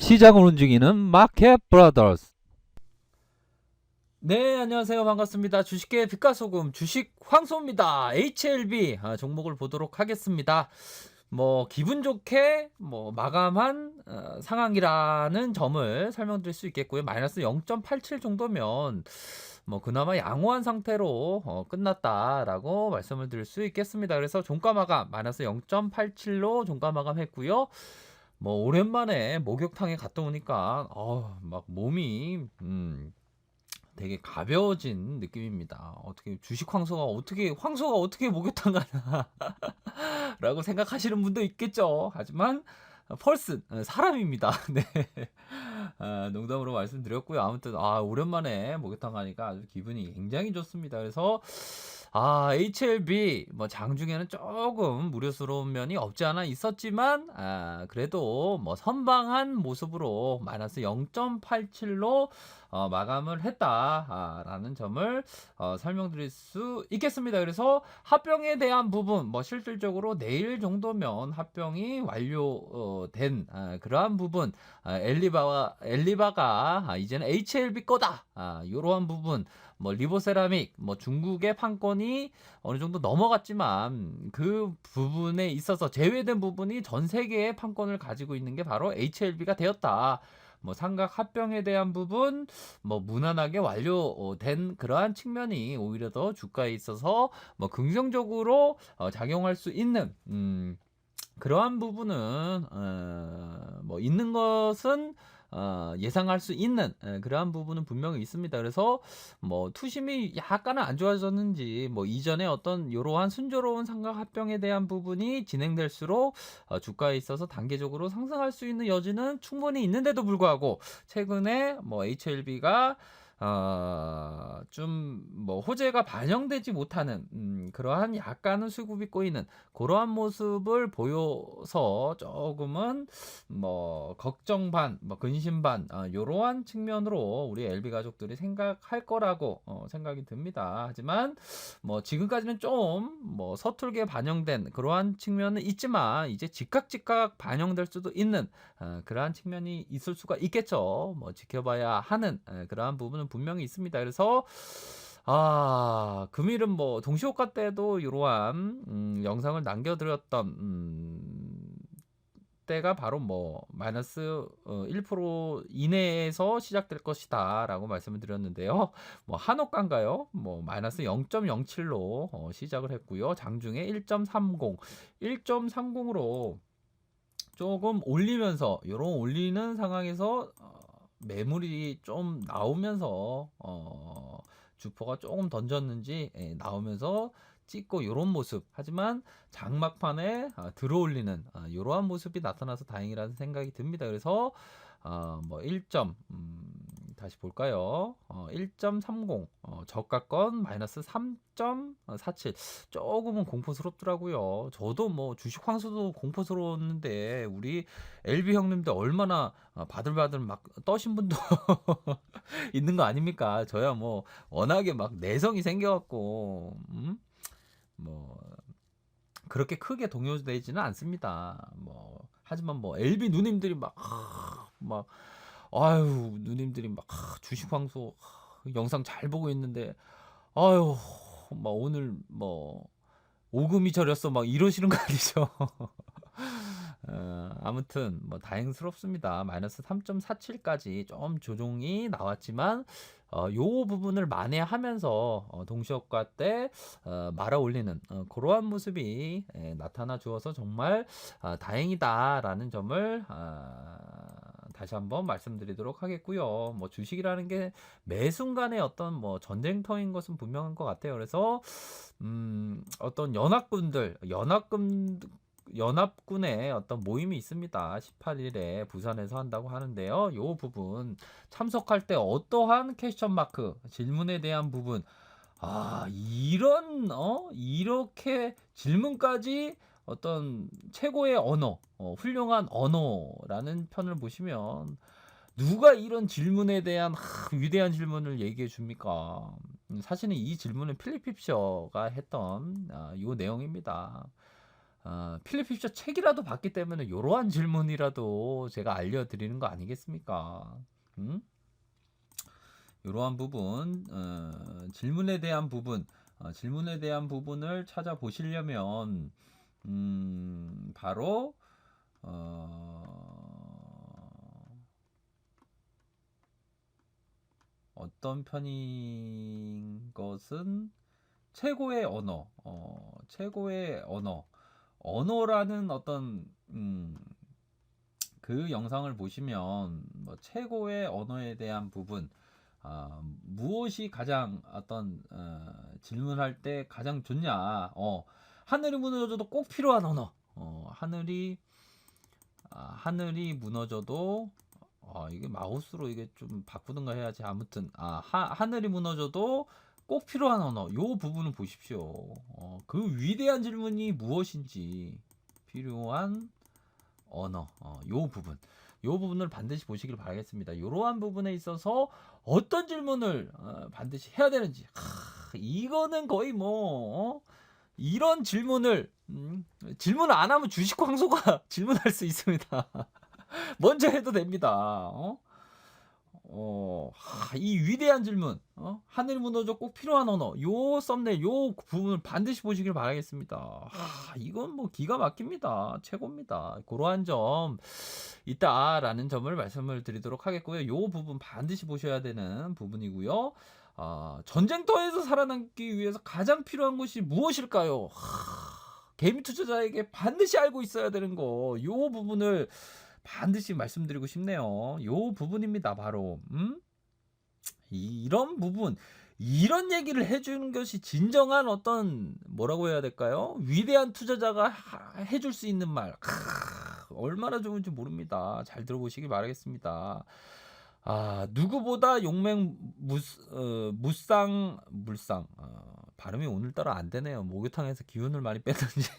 시장을 움직이는 마켓 브라더스. 네, 안녕하세요. 반갑습니다. 주식계 빛과소금 주식 황소입니다. HLB 종목을 보도록 하겠습니다. 기분 좋게 마감한 상황이라는 점을 설명드릴 수 있겠고요. 마이너스 0.87 정도면 그나마 양호한 상태로 끝났다라고 말씀을 드릴 수 있겠습니다. 그래서 종가 마감 마이너스 0.87로 종가 마감했고요. 오랜만에 목욕탕에 갔다 오니까 막 몸이 되게 가벼워진 느낌입니다. 어떻게 주식 황소가 어떻게 목욕탕 가나라고 생각하시는 분도 있겠죠. 하지만 펄슨 사람입니다. 네. 농담으로 말씀드렸고요. 아무튼 오랜만에 목욕탕 가니까 아주 기분이 굉장히 좋습니다. 그래서 HLB 장중에는 조금 우려스러운 면이 없지 않아 있었지만 그래도 선방한 모습으로 마이너스 0.87로 마감을 했다라는 점을 설명드릴 수 있겠습니다. 그래서 합병에 대한 부분 실질적으로 내일 정도면 합병이 완료된 그러한 부분, 엘리바가 이제는 HLB 거다 이러한 부분, 리보세라믹 중국의 판권이 어느 정도 넘어갔지만 그 부분에 있어서 제외된 부분이 전 세계의 판권을 가지고 있는 게 바로 HLB가 되었다. 삼각 합병에 대한 부분 무난하게 완료된 그러한 측면이 오히려 더 주가에 있어서 긍정적으로 작용할 수 있는 그러한 부분은 있는 것은 예상할 수 있는 그러한 부분은 분명히 있습니다. 그래서 투심이 약간은 안 좋아졌는지 이전에 어떤 이러한 순조로운 삼각 합병에 대한 부분이 진행될수록 주가에 있어서 단계적으로 상승할 수 있는 여지는 충분히 있는데도 불구하고 최근에 HLB가 좀 호재가 반영되지 못하는 그러한 약간은 수급이 꼬이는 그러한 모습을 보여서 조금은 걱정 반, 근심 반 이러한 측면으로 우리 LB 가족들이 생각할 거라고 생각이 듭니다. 하지만 지금까지는 좀 서툴게 반영된 그러한 측면은 있지만 이제 즉각 반영될 수도 있는 그러한 측면이 있을 수가 있겠죠. 지켜봐야 하는 그러한 부분은 분명히 있습니다. 그래서 금일은 동시호가 때도 이러한 영상을 남겨드렸던 때가 바로 마이너스 1% 이내에서 시작될 것이다 라고 말씀을 드렸는데요. 한옥가인가요? 마이너스 0.07로 시작을 했고요. 장중에 1.30, 1.30으로 조금 올리면서 이런 올리는 상황에서 매물이 좀 나오면서 주포가 조금 던졌는지 나오면서 찍고 이런 모습, 하지만 장막판에 들어올리는 이러한 모습이 나타나서 다행이라는 생각이 듭니다. 그래서 1점 다시 볼까요? 1.30 저가권 마이너스 3.47 조금은 공포스럽더라고요. 저도 주식 황소도 공포스러웠는데 우리 LB 형님들 얼마나 바들바들 막 떠신 분도 있는 거 아닙니까? 저야 워낙에 막 내성이 생겨갖고 뭐 그렇게 크게 동요되지는 않습니다. 하지만 LB 누님들이 막 아유 누님들이 막 주식 황소 영상 잘 보고 있는데 아유 오늘 오금이 저렸어 막 이러시는 거 아니죠? 아무튼 다행스럽습니다. 마이너스 3.47까지 좀 조정이 나왔지만 요 부분을 만회하면서 동시효과 때 말아 올리는 그러한 모습이 나타나 주어서 정말 다행이다라는 점을 다시 한번 말씀드리도록 하겠고요. 주식이라는 게 매 순간에 어떤 전쟁터인 것은 분명한 것 같아요. 그래서 어떤 연합군의 어떤 모임이 있습니다. 18일에 부산에서 한다고 하는데요. 요 부분 참석할 때 어떠한 퀘스천 마크 질문에 대한 부분 이렇게 질문까지 어떤 최고의 언어, 훌륭한 언어라는 편을 보시면 누가 이런 질문에 대한 위대한 질문을 얘기해 줍니까? 사실은 이 질문은 필립 핍셔가 했던 요 내용입니다. 필립 피셔 책이라도 봤기 때문에 요러한 질문이라도 제가 알려드리는 거 아니겠습니까? 음? 요러한 부분, 질문에 대한 부분을 찾아보시려면 바로 어떤 편인 것은 최고의 언어라는 어떤 그 영상을 보시면 뭐 최고의 언어에 대한 부분, 무엇이 가장 어떤 질문할 때 가장 좋냐, 하늘이 무너져도 꼭 필요한 언어, 하늘이 무너져도 이게 마우스로 이게 좀 바꾸든가 해야지. 아무튼 하늘이 무너져도 꼭 필요한 언어, 요 부분을 보십시오. 그 위대한 질문이 무엇인지, 필요한 언어, 요 부분을 반드시 보시길 바라겠습니다. 이러한 부분에 있어서 어떤 질문을 반드시 해야 되는지, 이거는 거의 뭐 이런 질문을 안 하면 주식 광소가 질문할 수 있습니다. 먼저 해도 됩니다. 이 위대한 질문, 하늘 무너져 꼭 필요한 언어, 요 썸네일, 요 부분을 반드시 보시길 바라겠습니다. 이건 뭐 기가 막힙니다. 최고입니다. 그러한 점 있다라는 점을 말씀을 드리도록 하겠고요. 요 부분 반드시 보셔야 되는 부분이고요. 전쟁터에서 살아남기 위해서 가장 필요한 것이 무엇일까요? 개미 투자자에게 반드시 알고 있어야 되는 거, 요 부분을 반드시 말씀드리고 싶네요. 요 부분입니다. 바로 이런 부분, 이런 얘기를 해주는 것이 진정한 어떤, 뭐라고 해야 될까요? 위대한 투자자가 해줄 수 있는 말, 얼마나 좋은지 모릅니다. 잘 들어보시기 바라겠습니다. 누구보다 물상, 발음이 오늘따라 안 되네요. 목욕탕에서 기운을 많이 뺐는지.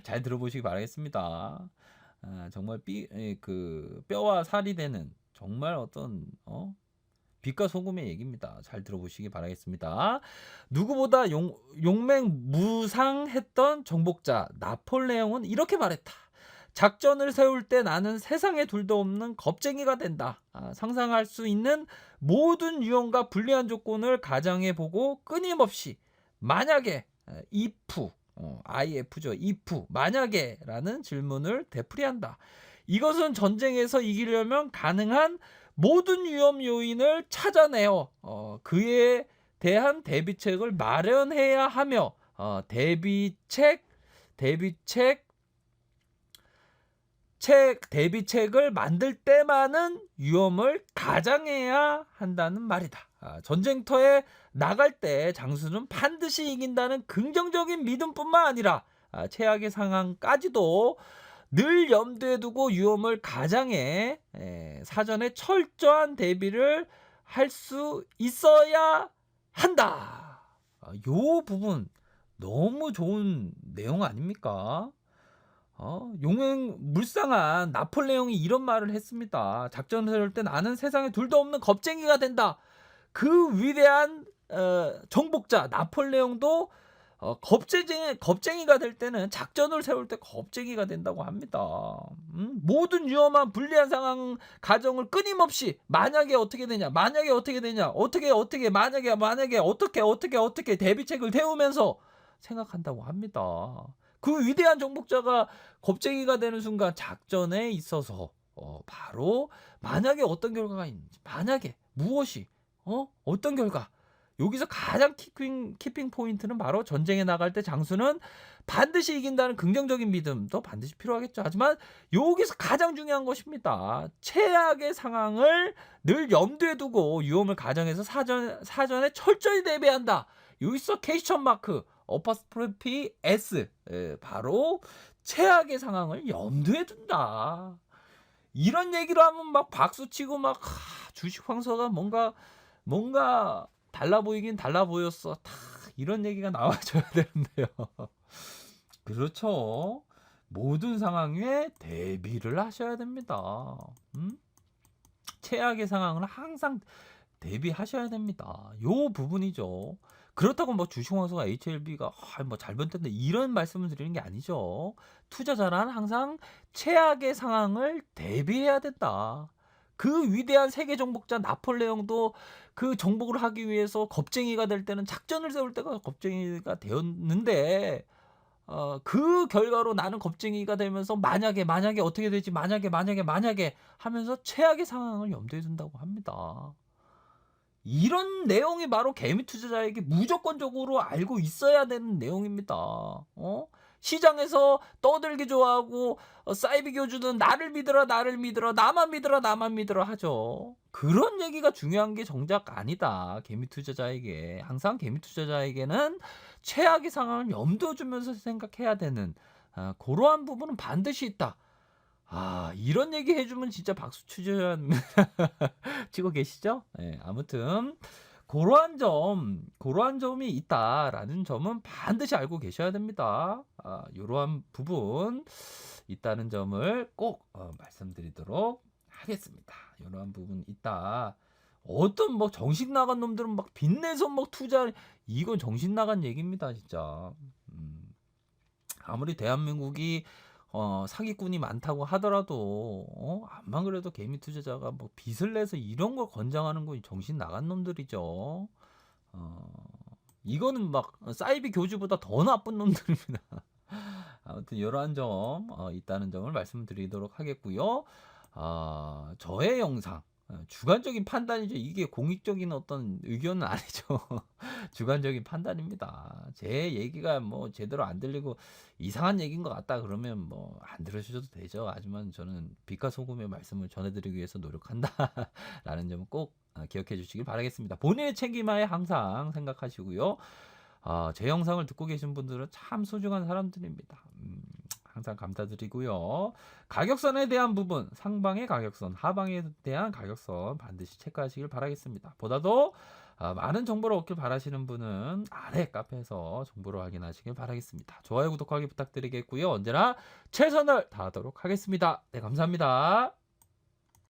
잘 들어보시기 바라겠습니다. 정말 뼈와 살이 되는 정말 어떤 빛과 소금의 얘기입니다. 잘 들어보시기 바라겠습니다. 누구보다 용맹무상했던 정복자 나폴레옹은 이렇게 말했다. 작전을 세울 때 나는 세상에 둘도 없는 겁쟁이가 된다. 상상할 수 있는 모든 유형과 불리한 조건을 가정해보고 끊임없이 만약에 IF죠. if 만약에 라는 질문을 되풀이한다. 이것은 전쟁에서 이기려면 가능한 모든 위험 요인을 찾아내어 그에 대한 대비책을 마련해야 하며 대비책을 만들 때만은 위험을 가장해야 한다는 말이다. 전쟁터에 나갈 때 장수는 반드시 이긴다는 긍정적인 믿음뿐만 아니라 최악의 상황까지도 늘 염두에 두고 위험을 가장해 사전에 철저한 대비를 할 수 있어야 한다. 요 부분 너무 좋은 내용 아닙니까? 용맹물상한 나폴레옹이 이런 말을 했습니다. 작전을 세울 때 나는 세상에 둘도 없는 겁쟁이가 된다. 그 위대한 정복자 나폴레옹도 겁쟁이가 될 때는, 작전을 세울 때 겁쟁이가 된다고 합니다. 모든 위험한 불리한 상황 가정을 끊임없이 만약에 어떻게 되냐, 만약에 어떻게 대비책을 세우면서 생각한다고 합니다. 그 위대한 정복자가 겁쟁이가 되는 순간 작전에 있어서 바로 만약에 어떤 결과가 있는지, 만약에 무엇이 어떤 결과, 여기서 가장 키핑 포인트는 바로 전쟁에 나갈 때 장수는 반드시 이긴다는 긍정적인 믿음도 반드시 필요하겠죠. 하지만 여기서 가장 중요한 것입니다. 최악의 상황을 늘 염두에 두고 위험을 가정해서 사전에 철저히 대비한다. 여기서 퀘스천 마크 어퍼스트로피 S, 바로 최악의 상황을 염두에 둔다. 이런 얘기를 하면 막 박수치고 막 주식 황소가 뭔가 달라 보이긴 달라 보였어. 이런 얘기가 나와줘야 되는데요. 그렇죠. 모든 상황에 대비를 하셔야 됩니다. 최악의 상황은 항상 대비하셔야 됩니다. 요 부분이죠. 그렇다고 뭐 주식왕수가 HLB가 뭐 잘 변했다 이런 말씀을 드리는 게 아니죠. 투자자란 항상 최악의 상황을 대비해야 된다. 그 위대한 세계 정복자 나폴레옹도 그 정복을 하기 위해서 겁쟁이가 될 때는 작전을 세울 때가 겁쟁이가 되었는데 그 결과로 나는 겁쟁이가 되면서 만약에 어떻게 되지 만약에 하면서 최악의 상황을 염두에 둔다고 합니다. 이런 내용이 바로 개미 투자자에게 무조건적으로 알고 있어야 되는 내용입니다. 시장에서 떠들기 좋아하고 사이비 교주는 나를 믿으라 나만 믿으라 하죠. 그런 얘기가 중요한 게 정작 아니다. 개미 투자자에게 항상 개미 투자자에게는 최악의 상황을 염두에 두면서 생각해야 되는 그러한 부분은 반드시 있다. 이런 얘기 해주면 진짜 박수 치셔야 치고 계시죠? 네, 아무튼 그러한 점이 있다라는 점은 반드시 알고 계셔야 됩니다. 이러한 부분 있다는 점을 꼭 말씀드리도록 하겠습니다. 이러한 부분 있다. 어떤 뭐 정신 나간 놈들은 막 빚내서 뭐 투자 이건 정신 나간 얘기입니다, 진짜. 아무리 대한민국이 사기꾼이 많다고 하더라도 암만 그래도 개미 투자자가 뭐 빚을 내서 이런 걸 권장하는 건 정신 나간 놈들이죠. 이거는 막 사이비 교주보다 더 나쁜 놈들입니다. 아무튼 이러한 점 있다는 점을 말씀드리도록 하겠고요. 저의 영상 주관적인 판단이죠. 이게 공익적인 어떤 의견은 아니죠. 주관적인 판단입니다. 제 얘기가 뭐 제대로 안 들리고 이상한 얘기인 것 같다 그러면 뭐 안 들으셔도 되죠. 하지만 저는 빛과 소금의 말씀을 전해드리기 위해서 노력한다라는 점을 꼭 기억해 주시길 바라겠습니다. 본인의 책임하에 항상 생각하시고요. 제 영상을 듣고 계신 분들은 참 소중한 사람들입니다. 항상 감사드리고요. 가격선에 대한 부분, 상방의 가격선, 하방에 대한 가격선 반드시 체크하시길 바라겠습니다. 보다도 많은 정보를 얻길 바라시는 분은 아래 카페에서 정보를 확인하시길 바라겠습니다. 좋아요, 구독하기 부탁드리겠고요. 언제나 최선을 다하도록 하겠습니다. 네, 감사합니다.